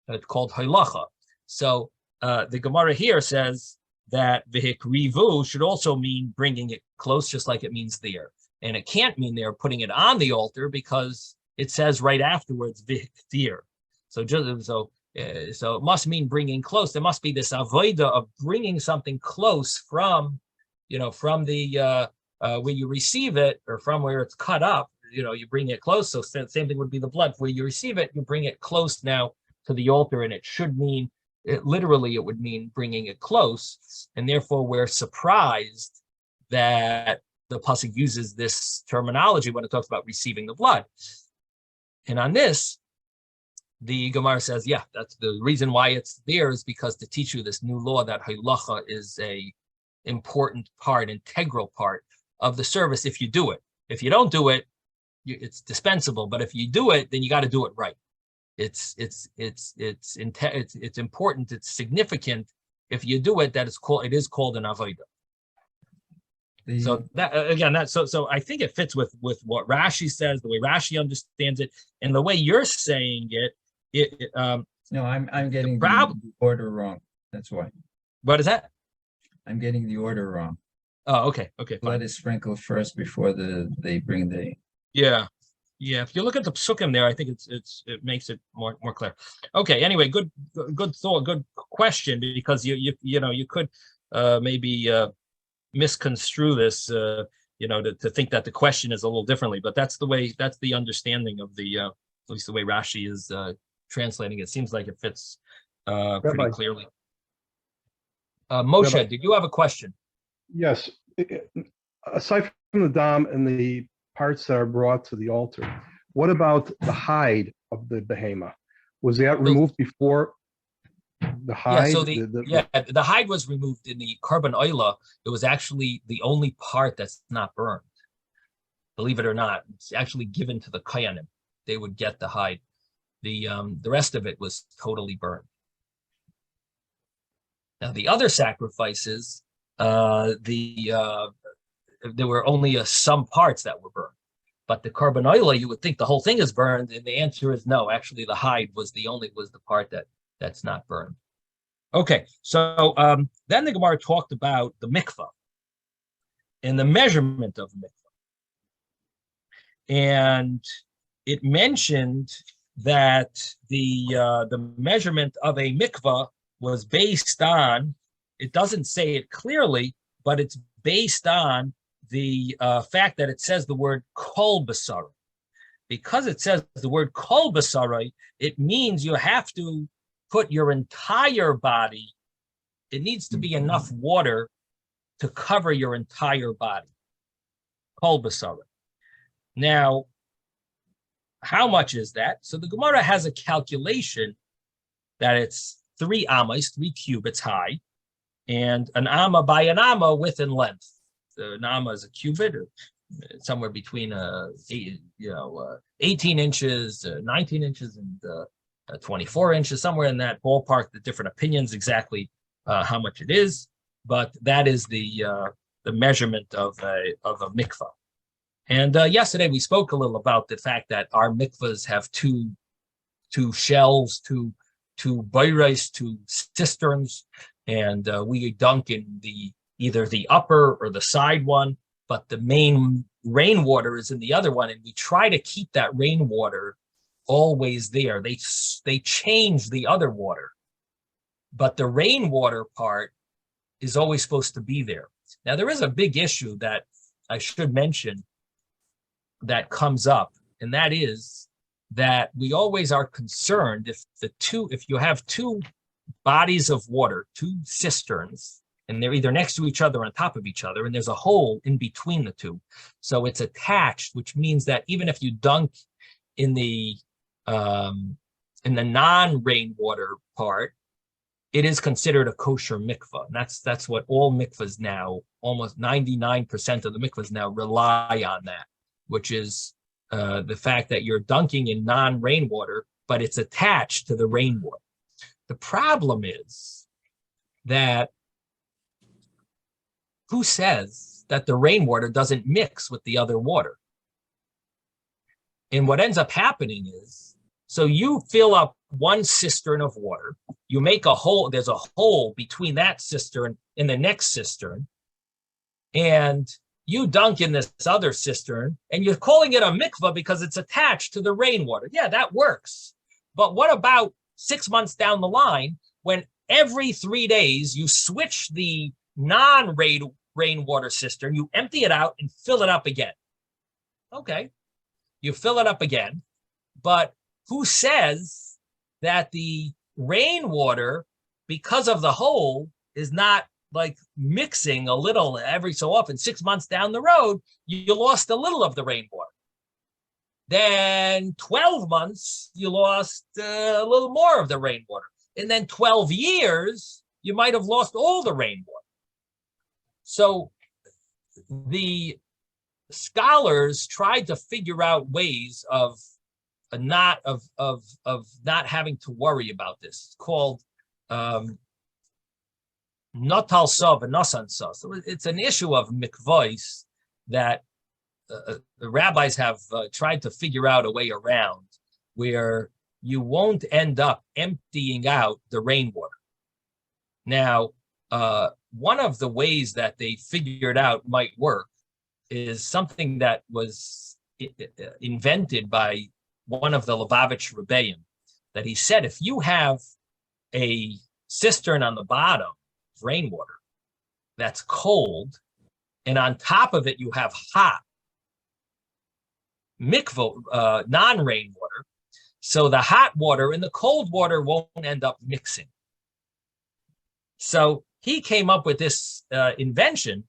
It's called halacha. So the Gemara here says that v'hikrivu should also mean bringing it close, just like it means there. And it can't mean they're putting it on the altar because it says right afterwards v'hiktir. So it must mean bringing close. There must be this avoida of bringing something close from the where you receive it or from where it's cut up. You bring it close. So same thing would be the blood. Where you receive it, you bring it close now to the altar, and it should mean it would mean bringing it close, and therefore we're surprised that the pasuk uses this terminology when it talks about receiving the blood. And on this, the Gemara says, that's the reason why it's there is because to teach you this new law that halacha is a important part, integral part of the service. If you do it, if you don't do it, it's dispensable. But if you do it, then you got to do it right. It's important. It's significant. If you do it, it is called an avodah. So that again, so I think it fits with what Rashi says, the way Rashi understands it, and the way you're saying it.
No, I'm getting
problem.
the order wrong. That's why.
What is that?
I'm getting the order wrong.
Oh, okay, fine.
Blood is sprinkled first before they bring the.
Yeah. If you look at the psukim there, I think it makes it more clear. Okay. Anyway, good thought, good question, because you could maybe misconstrue this, to think that the question is a little differently, but that's the understanding of the at least the way Rashi is translating it. Seems like it fits pretty
Rabbi.
clearly. Moshe,
Rabbi.
did you have a question?
Yes. Aside from the dam and the parts that are brought to the altar, what about the hide of the behemoth? Was that removed before the hide?
Yeah, so the hide was removed in the carbon oila. It was actually the only part that's not burned. Believe it or not, it's actually given to the kohanim. They would get the hide. The rest of it was totally burned. Now the other sacrifices, there were only some parts that were burned, but the carbon oil, you would think the whole thing is burned, and the answer is no. Actually, the hide was the part that's not burned. Okay, so then the Gemara talked about the mikvah and the measurement of the mikvah, and it mentioned that the measurement of a mikvah was based on. It doesn't say it clearly, but it's based on the fact that it says the word kol basara. Because it says the word kol basara, it means you have to put your entire body. It needs to be enough water to cover your entire body. Kol basara. Now, how much is that? So the Gemara has a calculation that it's 3 amas, 3 cubits high, and an amma by an amma width and length. An amma is a cubit, or somewhere between 18 inches, 19 inches, and 24 inches, somewhere in that ballpark. The different opinions exactly how much it is, but that is the measurement of a mikvah. And yesterday we spoke a little about the fact that our mikvahs have two shells, two boirais, 2 cisterns, and we dunk in either the upper or the side one, but the main rainwater is in the other one, and we try to keep that rainwater always there. They change the other water, but the rainwater part is always supposed to be there. Now, there is a big issue that I should mention that comes up, and that is that we always are concerned if you have 2 bodies of water, 2 cisterns, and they're either next to each other or on top of each other, and there's a hole in between the 2. So it's attached, which means that even if you dunk in the non-rainwater part, it is considered a kosher mikvah. And that's what all mikvahs now, almost 99% of the mikvahs now rely on that, which is the fact that you're dunking in non-rainwater, but it's attached to the rainwater. The problem is that who says that the rainwater doesn't mix with the other water? And what ends up happening is, so you fill up one cistern of water, you make a hole, there's a hole between that cistern and the next cistern, and you dunk in this other cistern, and you're calling it a mikvah because it's attached to the rainwater. Yeah, that works. But what about 6 months down the line, when every 3 days you switch the non-rainwater cistern, you empty it out and fill it up again? Okay, you fill it up again, but who says that the rainwater, because of the hole, is not like mixing a little every so often? 6 months down the road, you lost a little of the rainwater. Then 12 months, you lost a little more of the rainwater. And then 12 years, you might have lost all the rainwater. So the scholars tried to figure out ways of not having to worry about this. It's called notal sov and nosan sov. So it's an issue of mikvos that the rabbis have tried to figure out a way around, where you won't end up emptying out the rainwater. Now, one of the ways that they figured out might work is something that was invented by one of the Lubavitch Rebbeim, that he said, if you have a cistern on the bottom of rainwater that's cold, and on top of it you have hot mikvah, non-rainwater, so the hot water and the cold water won't end up mixing. So he came up with this invention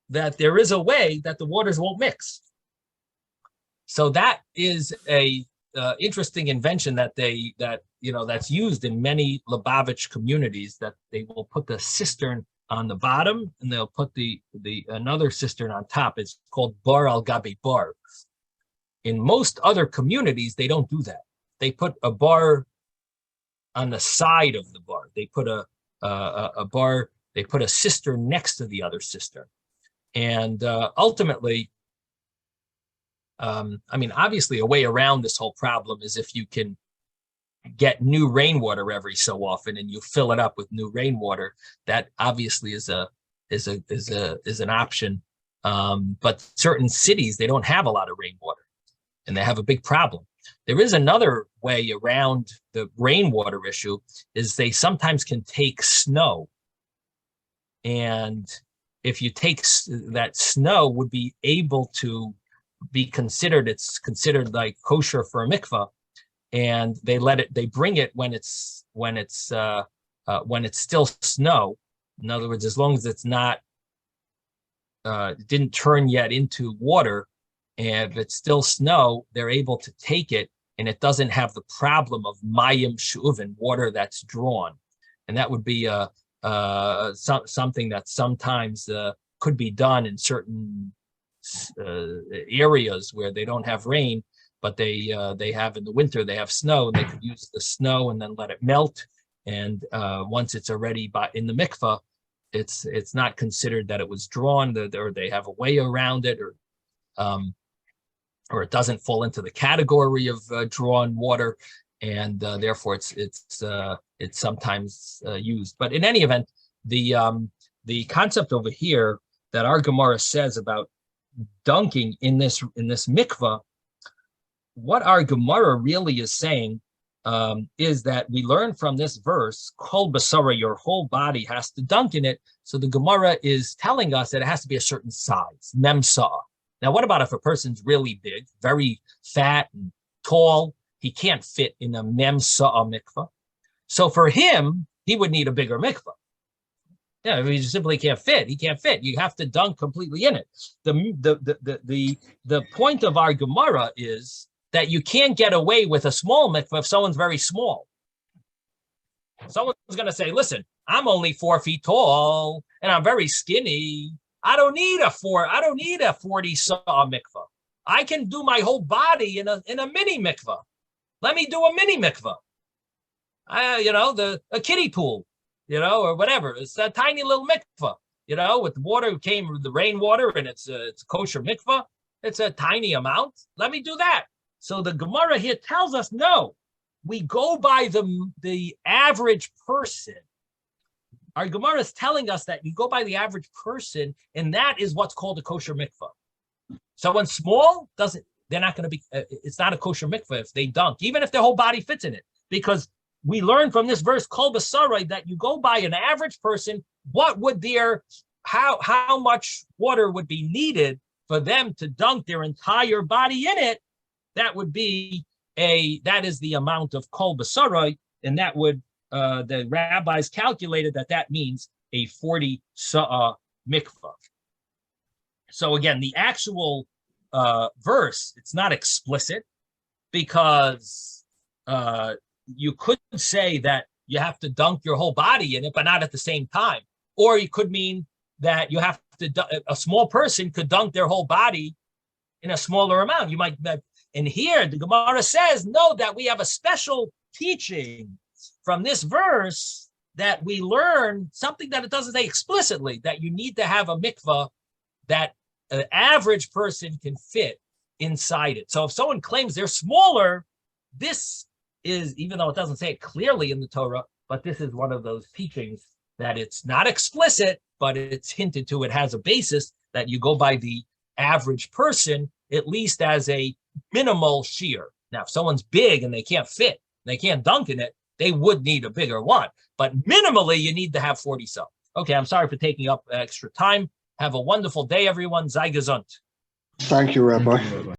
that there is a way that the waters won't mix. So that is a interesting invention that's used in many Lubavitch communities, that they will put the cistern on the bottom and they'll put the another cistern on top. It's called bar al gabi bar. In most other communities, they don't do that. They put a bar on the side of the bar. They put a bar. They put a cistern next to the other cistern, and ultimately, obviously, a way around this whole problem is if you can get new rainwater every so often, and you fill it up with new rainwater. That obviously is an option. But certain cities, they don't have a lot of rainwater, and they have a big problem. There is another way around the rainwater issue, is they sometimes can take snow. And if you take that snow, would be able to be considered, it's considered like kosher for a mikvah, and they bring it when it's still snow. In other words, as long as it's not, didn't turn yet into water, and if it's still snow, they're able to take it, and it doesn't have the problem of mayim shu'uvin, water that's drawn. And that would be something that sometimes could be done in certain areas where they don't have rain, but they have in the winter, they have snow, and they could use the snow and then let it melt. And once it's already in the mikvah, it's not considered that it was drawn, or they have a way around it, or it doesn't fall into the category of drawn water, and therefore it's sometimes used. But in any event, the concept over here that our Gemara says about dunking in this mikvah, what our Gemara really is saying is that we learn from this verse, kol basara, your whole body has to dunk in it. So the Gemara is telling us that it has to be a certain size, mem sa'ah. Now, what about if a person's really big, very fat and tall? He can't fit in a mem sa'ah mikvah. So for him, he would need a bigger mikvah. Yeah, he simply can't fit. He can't fit. You have to dunk completely in it. The point of our Gemara is that you can't get away with a small mikvah if someone's very small. Someone's going to say, listen, I'm only 4 feet tall and I'm very skinny. I don't need a 40 sa'ah mikvah. I can do my whole body in a mini mikvah. Let me do a mini mikvah. A kiddie pool, or whatever. It's a tiny little mikvah, with the water came with the rainwater, and it's a kosher mikvah. It's a tiny amount. Let me do that. So the Gemara here tells us, no, we go by the average person. Our Gemara is telling us that you go by the average person, and that is what's called a kosher mikvah. Someone small they're not going to be, it's not a kosher mikvah if they dunk, even if their whole body fits in it, because we learn from this verse, kol basara, that you go by an average person, what would how much water would be needed for them to dunk their entire body in it. That is the amount of kol basara, and that would, the rabbis calculated that means a 40 sa'ah mikvah. So again, the actual verse, it's not explicit, because you could say that you have to dunk your whole body in it, but not at the same time. Or it could mean that you have to, a small person could dunk their whole body in a smaller amount. You might, and here the Gemara says, no, that we have a special teaching from this verse that we learn something that it doesn't say explicitly, that you need to have a mikvah that an average person can fit inside it. So if someone claims they're smaller, this is, even though it doesn't say it clearly in the Torah, but this is one of those teachings that it's not explicit, but it's hinted to. It has a basis that you go by the average person, at least as a minimal shear. Now, if someone's big and they can't fit, they can't dunk in it, they would need a bigger one. But minimally, you need to have 40 so. Okay, I'm sorry for taking up extra time. Have a wonderful day, everyone. Sei gesund.
Thank you, Rabbi.